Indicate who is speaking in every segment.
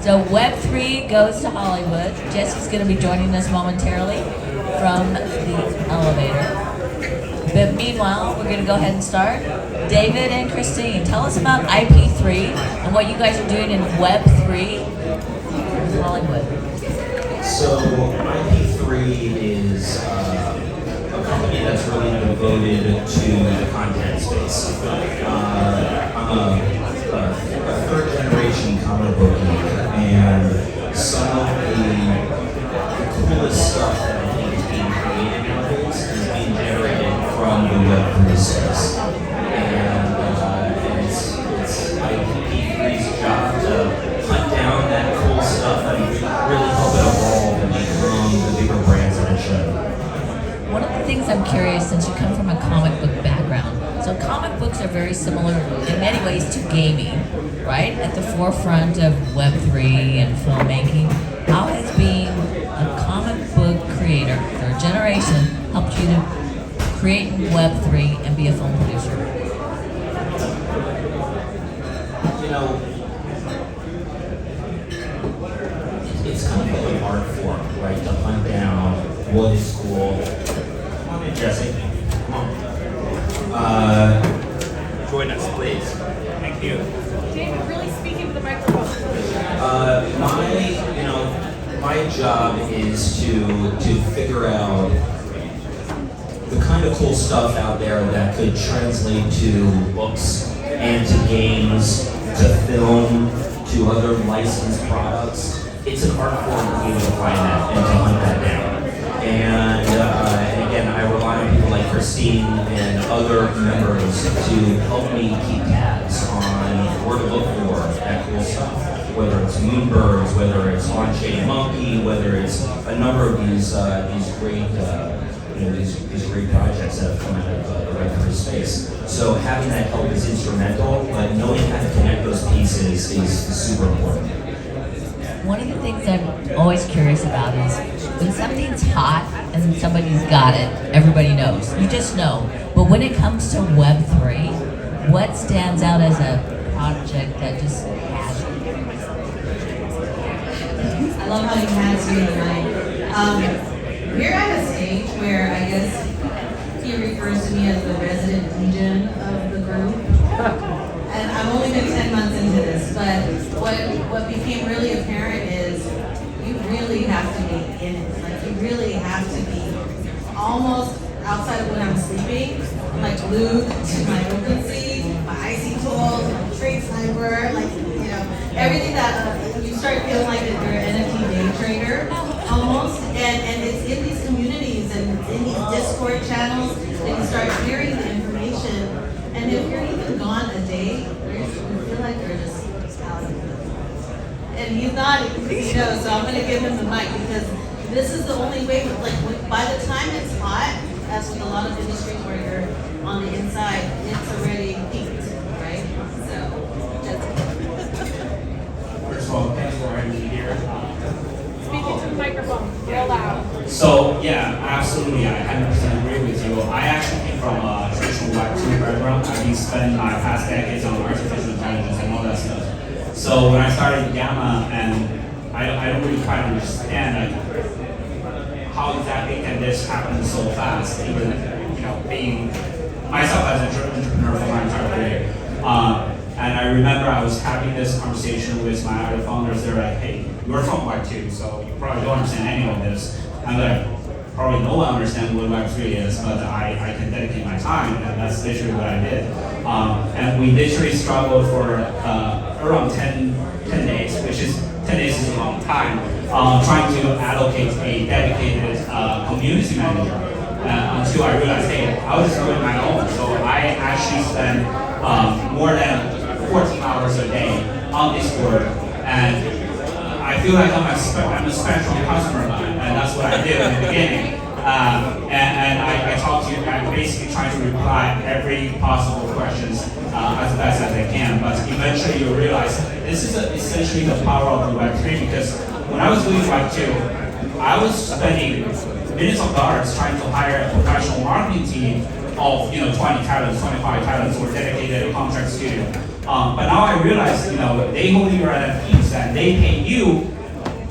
Speaker 1: So Web3 goes to Hollywood. Jesse's going to be joining us momentarily from the elevator. But meanwhile, we're going to go ahead and start. David and Christine, tell us about IP3 and what you guys are doing in Web3 in Hollywood.
Speaker 2: So IP3 is a company that's really devoted to the content space. I'm a third generation comic book geek, and some of the coolest stuff that I think is being created nowadays is being generated from the Web3 space. And it's IP3's job to hunt down that cool stuff and really help it evolve and become the bigger brands that it should.
Speaker 1: One of the things I'm curious, since you come from a comic book background, so comic books are very similar in many ways to gaming, right? At the forefront of Web3 and filmmaking. How has being a comic book creator, third generation, helped you to create Web3 and be a film producer?
Speaker 2: You know, it's kind of like an art form, right? To hunt down what is cool. Come on in, Jesse. Come on. Join us, please. Thank you.
Speaker 3: David, really speaking to the microphone.
Speaker 2: My job is to figure out the kind of cool stuff out there that could translate to books and to games, to film, to other licensed products. It's an art form to be able to find that and to hunt that down. And again, I rely on people like Christine and other members to help me keep tabs on where to look for that cool stuff. Whether it's Moonbirds, whether it's On-Chain Monkey, whether it's a number of these great these great projects that have come out of the Web3 space. So having that help is instrumental, but knowing how to connect those pieces is super important.
Speaker 1: One of the things I'm always curious about is when something's hot and somebody's got it, everybody knows. You just know. But when it comes to Web3, what stands out as a project that just has it?
Speaker 4: I love how you had me tonight. We're at a stage where I guess he refers to me as the resident DJ of the group. And I've only been 10 months into this, but what became really apparent is you really have to be in it. Like you really have to be almost outside of when I'm sleeping. I'm like glued to my OpenSea, my IC tools, my trade sniper, everything that you start feeling like that you're an NFT day trader almost. And it's in these communities and in these Discord channels that you start hearing the information. And if you're even gone a day, you feel like you're just out of it. And he's not, so I'm going to give him the mic because this is the only way, by the time it's hot, as with a lot of industries where you're on the inside, it's already peaked, right? So, that's it.
Speaker 5: First of all, thanks for having me here.
Speaker 3: Speaking to the microphone, real loud.
Speaker 5: So, yeah, absolutely, I 100% agree with you. I actually came from a traditional Web2 background. I've been spending my past decades on artificial intelligence and all that stuff. So when I started Gamma, and I don't really quite understand how exactly can this happen so fast, even being myself as an entrepreneur for my entire career. And I remember I was having this conversation with my other founders. They're like, hey, you're from Web2, so you probably don't understand any of this. I'm like, probably no one understands what Web3 is, but I can dedicate my time, and that's literally what I did. And we literally struggled for around 10 days, which is 10 days is a long time, trying to allocate a dedicated community manager until I realized, hey, I was doing my own. So I actually spent more than 14 hours a day on Discord, and I feel like I'm a spectrum customer line, and that's what I did in the beginning. And I talk to you, I'm basically trying to reply every possible questions as best as I can, but eventually you'll realize this is essentially the power of the Web3, because when I was doing Web2, I was spending millions of dollars trying to hire a professional marketing team of 20 talents, 25 talents who are dedicated to contract studio. But now I realize, they hold your NFTs and they pay you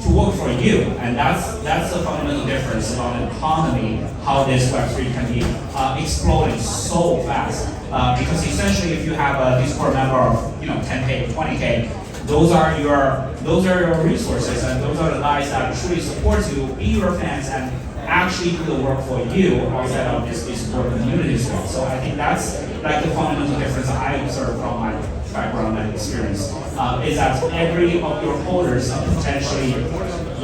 Speaker 5: to work for you, and that's the fundamental difference about the economy, how this Web3 can be exploding so fast. Because essentially, if you have a Discord member of 10K, 20K, those are your resources, and those are the guys that truly support you, be your fans, and actually do the work for you outside of this Discord community as well. So I think that's like the fundamental difference I observe from my background and experience, is that every of your holders are potentially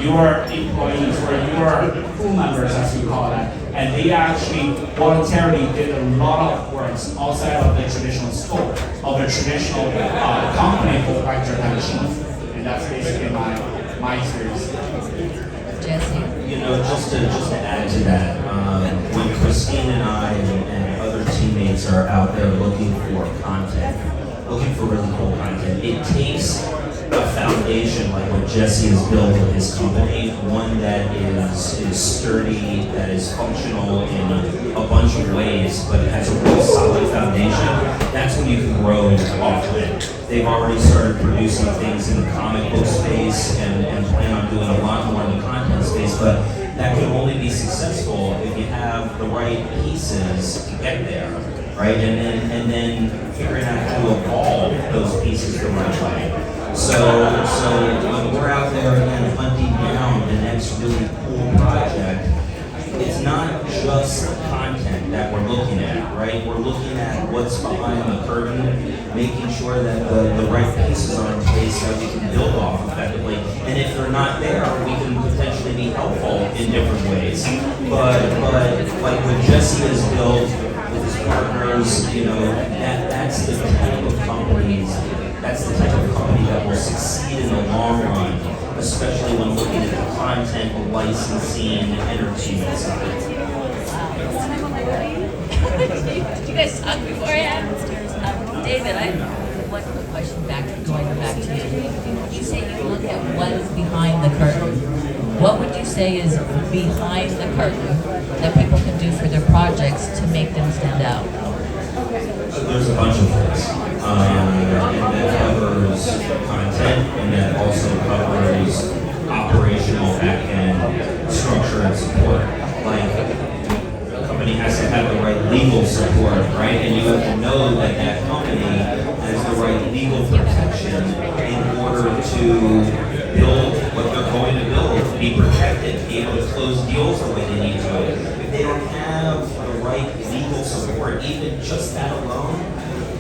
Speaker 5: your employees or your crew members, as we call that, and they actually voluntarily did a lot of work outside of the traditional scope of a traditional company collector can achieve. And that's basically my experience.
Speaker 1: Jesse?
Speaker 2: Just to add to that, when Christine and I and other teammates are out there looking for content, looking for really cool content, it takes a foundation like what Jesse has built with his company, one that is sturdy, that is functional in a bunch of ways, but it has a real solid foundation. That's when you can grow off of it. They've already started producing things in the comic book space and plan on doing a lot more in the content space, but that can only be successful if you have the right pieces to get there, right? And then figuring out how to evolve those pieces the right way. So when we're out there again hunting down the next really cool project, it's not just content that we're looking at, right? We're looking at what's behind the curtain, making sure that the right pieces are in place that we can build off effectively. And if they're not there, we can potentially be helpful in different ways. But like what Jesse has built with his partners, that's the type of companies. That's the type of company that will succeed in the long run, especially when looking at the content, licensing, entertainment side.
Speaker 1: Did you guys talk beforehand? David, I have one quick question going back to you. You say you look at what's behind the curtain. What would you say is behind the curtain that people can do for their projects to make them stand out?
Speaker 2: There's a bunch of things. And that covers content, and that also covers operational back-end structure and support. Like, a company has to have the right legal support, right? And you have to know that that company has the right legal protection in order to build what they're going to build, be protected, be able to close deals the way they need to. If they don't have the right legal support, even just that alone,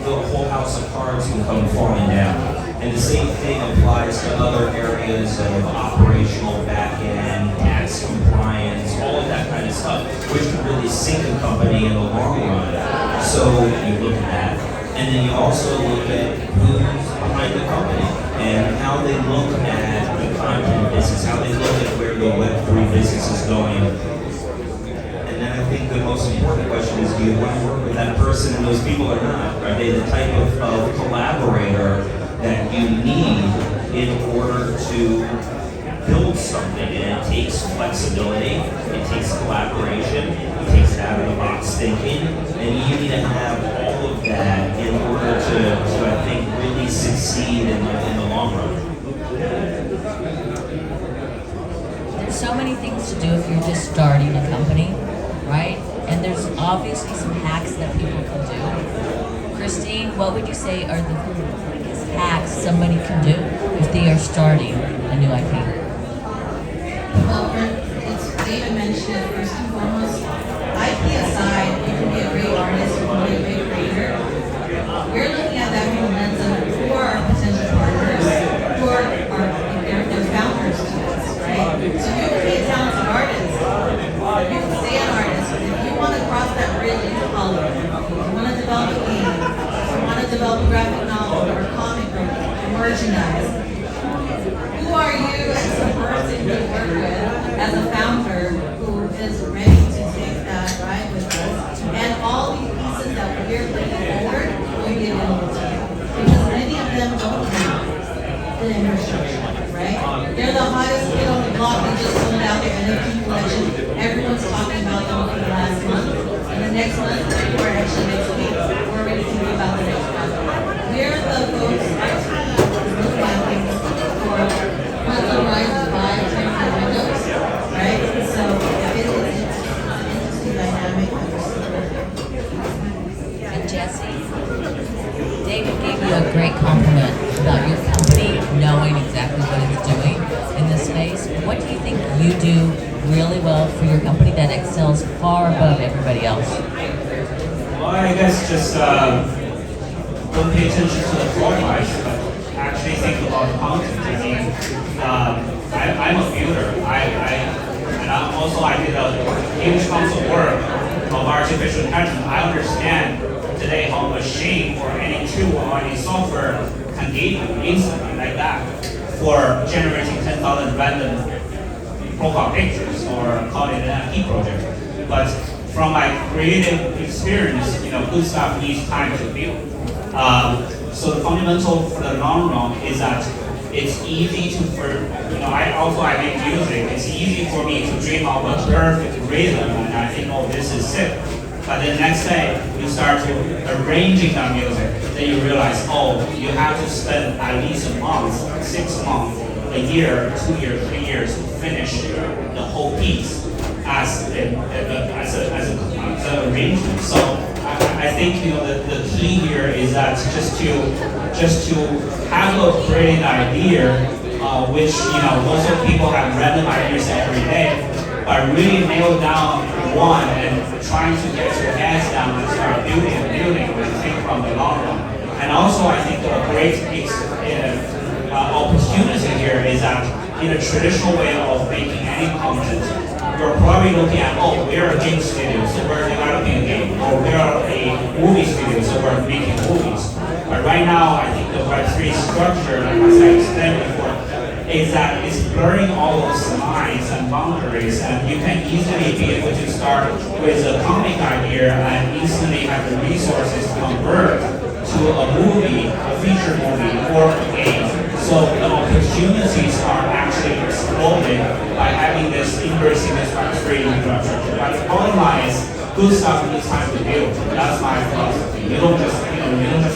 Speaker 2: the whole house of cards can come falling down. And the same thing applies to other areas of operational back-end, tax compliance, all of that kind of stuff, which can really sink a company in the long run. So you look at that, and then you also look at who's behind the company and how they look at the content business, how they look at where the Web3 business is going. And then I think the most important question is, do you want to work with that person and those people or not? Are they the type of collaborator that you need in order to build something? And it takes flexibility, it takes collaboration, it takes out-of-the-box thinking, and you need to have all of that in order to I think, really succeed in the long run.
Speaker 1: There's so many things to do if you're just starting a company, right? And there's obviously some hacks that people can do. Christine, what would you say are the biggest hacks somebody can do if they are starting a new IP?
Speaker 4: Well, it's David mentioned it first and foremost. IP aside, you can be a great artist, you can be a great creator. We're looking at that from the lens of who are our potential partners, who are their founders to us, right? So you can be a talented artist, you can stay an artist, but if you want to cross that bridge into Hollywood, if you want to develop a game, if you want to develop a graphic novel or a comic book or merchandise, who are you as a person you work with, as a founder who is ready to take that ride with us? And all these pieces that we're bringing forward will be available to you. Because many of them don't have the infrastructure, right? They're the hottest kid on the block. They just sold out their NFT collection. Everyone's talking about them for the last month. And the next month, people are actually next week, we're already thinking about the next project. We're the folks that kind of looking at things for what the rise of 5-10 windows, right? So it's an interesting dynamic that we're still working.
Speaker 1: And Jesse, David gave you a great compliment about your company knowing exactly what it's doing in this space. What do you think you do really well for your company that excels far above everybody else?
Speaker 5: Well, I guess just don't pay attention to the formats, but actually think about the content. I mean, I'm a builder. I did a huge amount of work of artificial intelligence. I understand today how a machine or any tool or any software can give you instantly like that for generating 10,000 random profile pictures or call it an NFT project. But from my creative experience, good stuff needs time to build. So the fundamental for the long run is that it's easy I make music. It's easy for me to dream of a perfect rhythm, and I think, oh, this is sick. But the next day, you start to arranging that music, then you realize, oh, you have to spend at least a month, 6 months, a year, 2 years, 3 years to finish the whole piece as an arrangement. So I think the key here is that just to have a brilliant idea, which most of people have random ideas every day, but really nail down one and trying to get your hands down and start building and think from the long run. And also I think a great opportunity here is that in a traditional way of making any content, you're probably looking at, oh, we're a game studio, so we're developing a game, or we're a movie studio, so we're making movies. But right now, I think the Web3 structure, like as I explained before, is that it's blurring all those lines and boundaries, and you can easily be able to start with a comic idea and instantly have the resources to convert to a movie, a feature movie, or a game. So the opportunities are actually exploding by having this, embracing this Web3 infrastructure. But the bottom line is, good stuff needs time to build. That's my philosophy. You don't just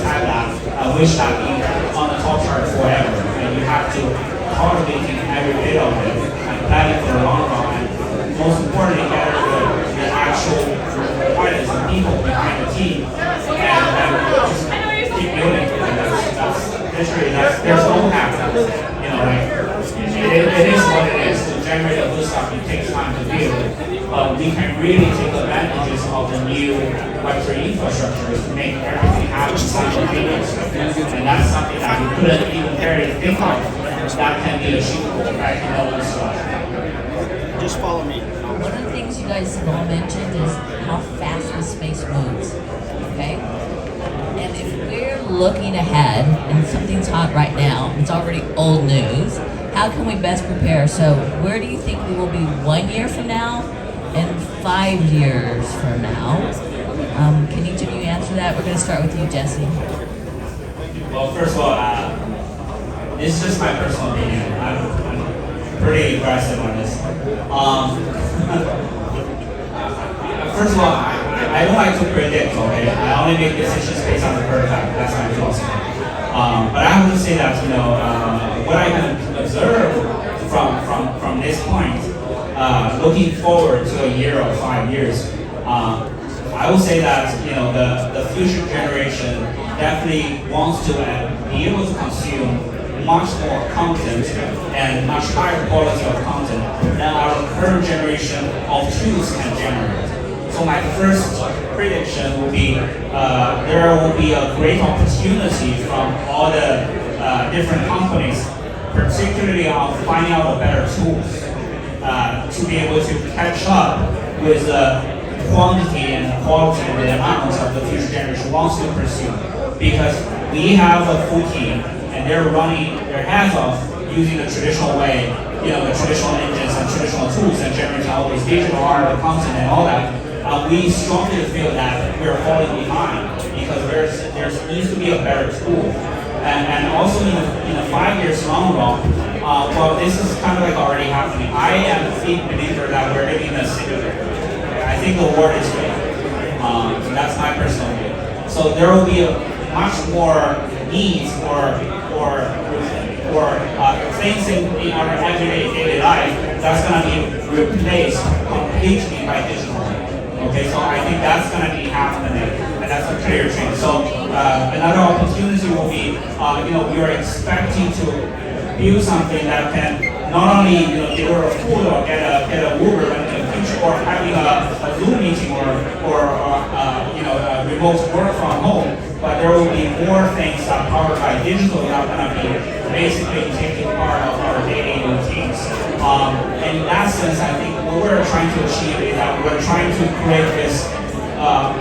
Speaker 5: have that and wish that being on the top chart forever. And you have to cultivate every bit of it and plan it for the long run. And most importantly, gather the actual artists and people behind the team and just keep building. There's no hack. It is what it is. To generate a good stuff, it takes time to build. But we can really take advantages of the new Web3 infrastructure to make everything happen simultaneously. And that's something that we couldn't even barely think of. That can be achievable, right?
Speaker 6: Just follow me.
Speaker 1: One of the things you guys have all mentioned is how fast the space moves, okay? And if we're looking ahead and something's hot right now, it's already old news, how can we best prepare? So where do you think we will be 1 year from now and 5 years from now? Can each of you answer that? We're going to start with you, Jesse.
Speaker 5: Well, first of all, it's just my personal opinion. I'm pretty aggressive on this. First of all, I don't like to predict, okay? I only make decisions based on the prototype. That's my philosophy. But I have to say that, what I can observe from this point, looking forward to a year or 5 years, I will say that, the future generation definitely wants to be able to consume much more content and much higher quality of content than our current generation of tools can generate. So my first prediction will be there will be a great opportunity from all the different companies, particularly on finding out better tools to be able to catch up with the quantity and quality and the amount of the future generation wants to pursue. Because we have a full team and they're running their hands off using the traditional way, the traditional engines and traditional tools and generating all these digital art, the content and all that. We strongly feel that we're falling behind because there needs to be a better tool. And also in the 5 years long run, well, this is kind of like already happening. I am a big believer that we're living in a singular. I think the world is ready. So that's my personal view. So there will be a much more needs or things in our everyday daily life that's going to be replaced completely by digital. Okay, so I think that's going to be happening, and that's a clear change. So another opportunity will be, we are expecting to build something that can not only deliver food or get a Uber in the future, or having a Zoom meeting or remote work from home, but there will be more things that are powered by digital that are going to be basically taking part of our daily routines. And in that sense, I think what we're trying to achieve is that we're trying to create this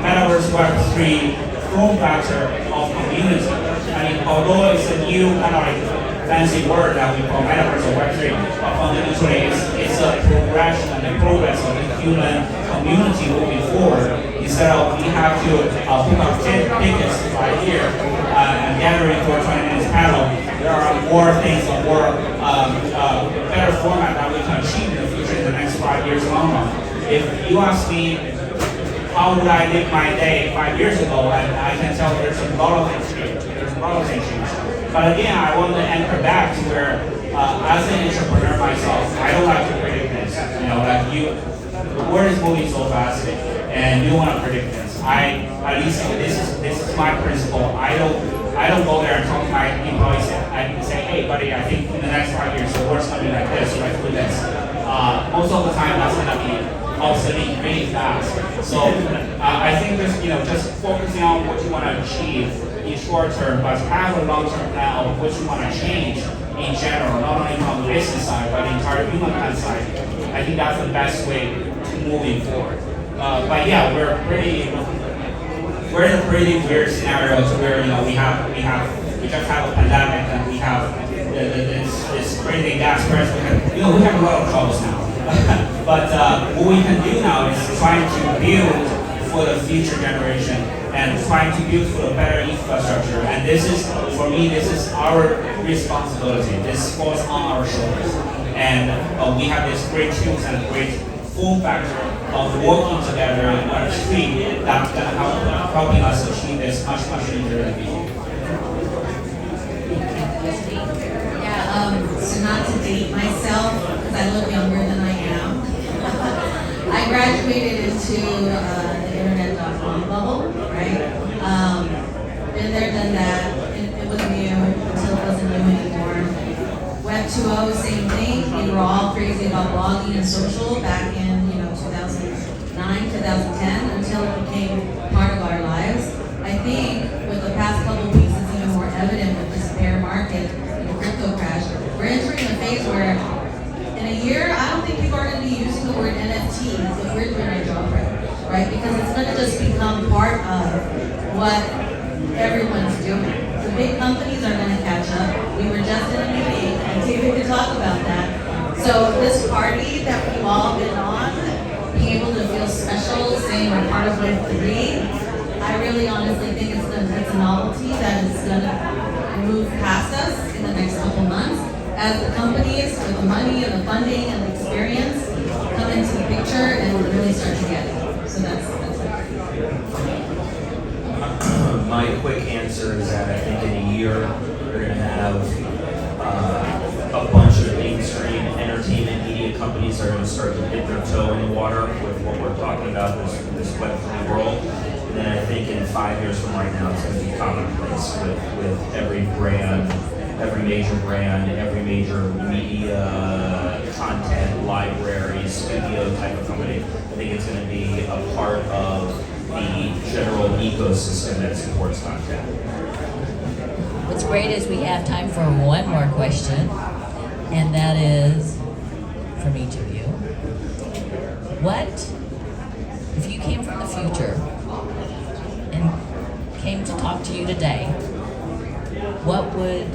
Speaker 5: metaverse Web3 form factor of community. I mean, although it's a new kind of like fancy word that we call metaverse or Web3, but fundamentally it's a progression and a progress of the human community moving forward. Instead of we have to book our tickets right here and gathering for 20 minutes panel, there are more things, or more better format that we can achieve in the future in the next 5 years long run. If you ask me how would I live my day 5 years ago, and I can tell there's a lot of things changed. There's a lot of things changed. But again, I want to anchor back to where, as an entrepreneur myself, I don't like to predict this. The world is moving so fast, and you want to predict this. At least this is my principle. I don't go there and talk to my employees and say, hey, buddy, I think in the next 5 years the world's going to be like this, let's do this. Most of the time, that's going to be obsolete really fast. So I think there's, just focusing on what you want to achieve in short term, but have a long-term plan of what you want to change in general, not only from the business side, but the entire humankind side. I think that's the best way to moving forward. But yeah, we're in a pretty weird scenario to where we just have a pandemic, and we have this crazy gas price. We have a lot of troubles now. But what we can do now is trying to build for the future generation and trying to build for a better infrastructure. And this is, for me, this is our responsibility. This falls on our shoulders. And we have this great tools and great form factor of working together in Web3 that's going to helping us achieve this much easier than before.
Speaker 4: Yeah, so not to date myself, because I look younger than I am. I graduated into the internet.com bubble, right? Been there, done that. It was new until it wasn't new anymore. Web 2.0, same thing. We were all crazy about blogging and social back in 2009, 2010, until it became part of our lives. I think with the past couple of weeks, it's even more evident with this bear market and the crypto crash. We're entering a phase where in a year, I don't think people are going to be using the word NFT if we're doing our job right? Because it's going to just become part of what everyone's doing. The big companies are going to catch up. We were just in a meeting, and David could talk about that. So this party that we've all been on, being able to feel special, saying we're part of Web3, I really honestly think it's a novelty that is going to move past us in the next couple months as the companies with the money and the funding and the experience come into the picture and really start to get it. So that's it.
Speaker 2: My quick answer is that I think in a year we're going to have a bunch of mainstream entertainment media companies that are going to start to dip their toe in the water with what we're talking about, this Web3 world. And then I think in 5 years from right now, it's going to be commonplace with every brand, every major brand, every major media, content, library, studio type of company. I think it's going to be a part of the general ecosystem that supports content.
Speaker 1: What's great is we have time for one more question, and that is from each of you. What, if you came from the future and came to talk to you today, what would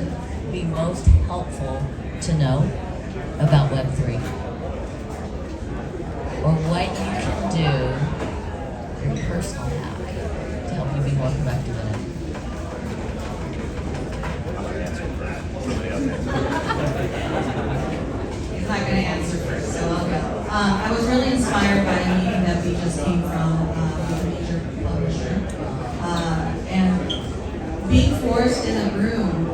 Speaker 1: be most helpful to know about Web3? Or what you can do, your personal hack, to help you be more productive in it?
Speaker 4: He's not going to answer first, so I'll go. I was really inspired by a meeting that we just came from with a major forced in a room,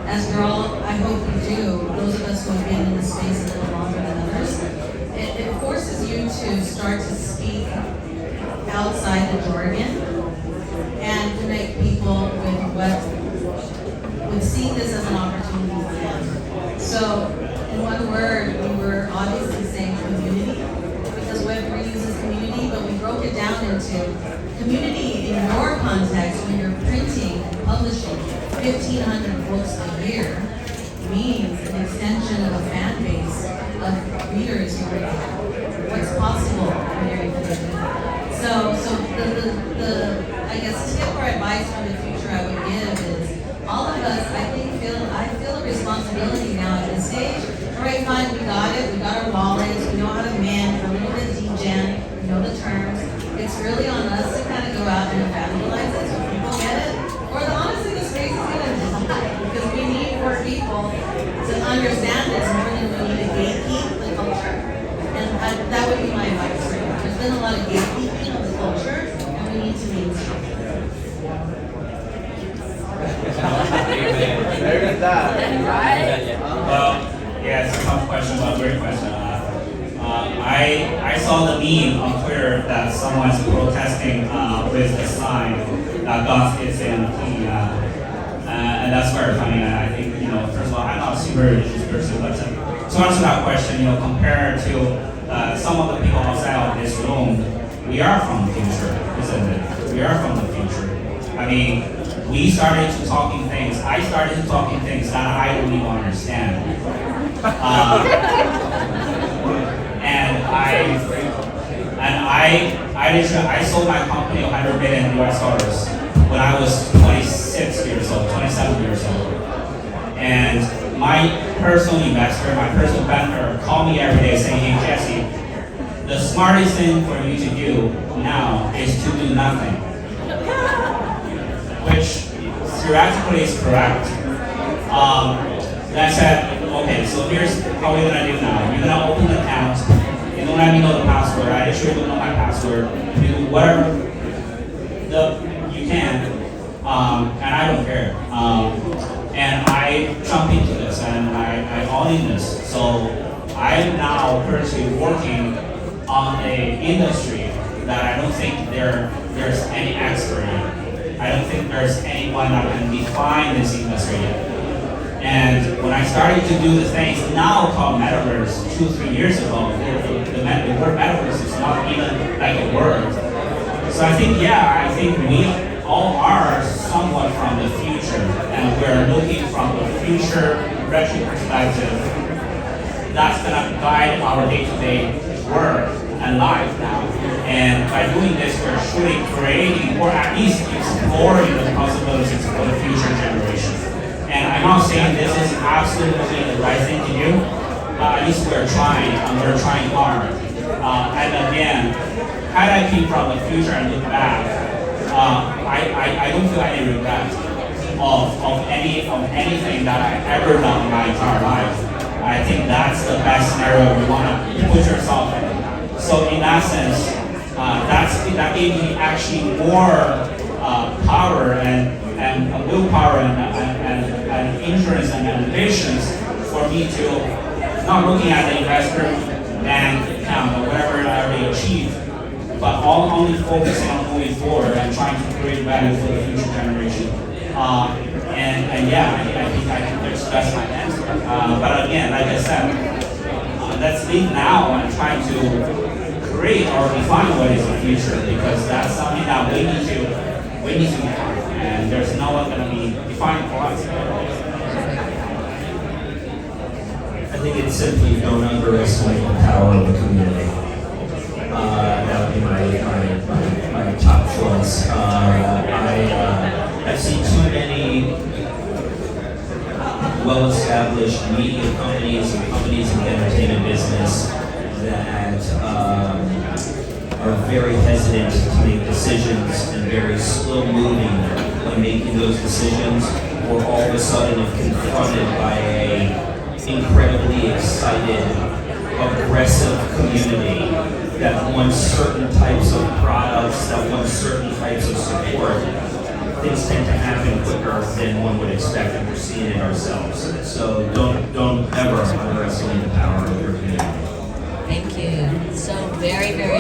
Speaker 4: as we're all, I hope you do, those of us who have been in the space a little longer than others, it forces you to start to speak outside the jargon and connect people with seeing this as an opportunity for them. So, in one word, we were obviously saying community, because Web3 uses community, but we broke it down into community in your context when you're printing and publishing 1,500 books a year means an extension of a fan base of readers who are what's possible when you're able to do that. So the I guess tip or advice for the future I would give is all of us I feel a responsibility now at this stage. All right, fine, we got it, we got our wallets, we know how to mint, we're a little bit degen, we know the terms. It's really on us to kind of go out and evangelize it so people get it. Or honestly, the space is going to die because we need more people to understand this more than we need to gatekeep the culture. And that would be my advice right now. There's been a lot of gatekeeping of the culture, and we need to mainstream it.
Speaker 5: Well, yeah, it's a tough question, but a great question. I saw the meme on Twitter that someone's protesting with a sign that God is in and that's where I mean, I think, first of all, I'm not a super religious person, but to answer that question, compared to some of the people outside of this room, we are from the future, isn't it? We are from the future. I mean, I started talking things that I don't even understand. I sold my company $100 million when I was 27 years old. And my personal investor, my personal banker called me every day saying, hey Jesse, the smartest thing for you to do now is to do nothing. Which theoretically is correct. Then I said, okay, so here's how we're gonna do now. You're gonna open an account. You don't let me know the password. I actually don't know my password. You do whatever you can, and I don't care. And I jump into this, and I all in this. So I'm now currently working on an industry that I don't think there's any expert in. I don't think there's anyone that can define this industry yet. And when I started to do the things now called metaverse 2-3 years ago, the word metaverse is not even like a word. So I think we all are somewhat from the future, and we're looking from the future retro perspective. That's gonna guide our day-to-day work and life now. And by doing this, we're truly creating, or at least exploring the possibilities for the future generation. And I'm not saying this is absolutely the right thing to do. At least we're trying, and we're trying hard. And again, had I came from the future and look back, I don't feel any regret of anything that I've ever done in my entire life. I think that's the best scenario we want to put yourself in. So in that sense, that gave me actually more power and willpower and insurance and ambitions for me to not looking at the investor bank account or whatever I already achieved, but only focusing on moving forward and trying to create value for the future generation. And yeah, I think that's my answer. But again, like I said, let's leave now and try to create or define what is the future, because that's something that we need to define, and there's no one going to be defining for us.
Speaker 2: I think it's simply don't underestimate the power of the community. That would be my top choice. I've seen too many well-established media companies and companies in the entertainment business that are very hesitant to make decisions and very slow-moving when making those decisions, or all of a sudden if confronted by a incredibly excited, aggressive community that wants certain types of products, that wants certain types of support, things tend to happen quicker than one would expect, and we're seeing it ourselves. So don't ever underestimate the power of your community.
Speaker 1: Thank you. So very, very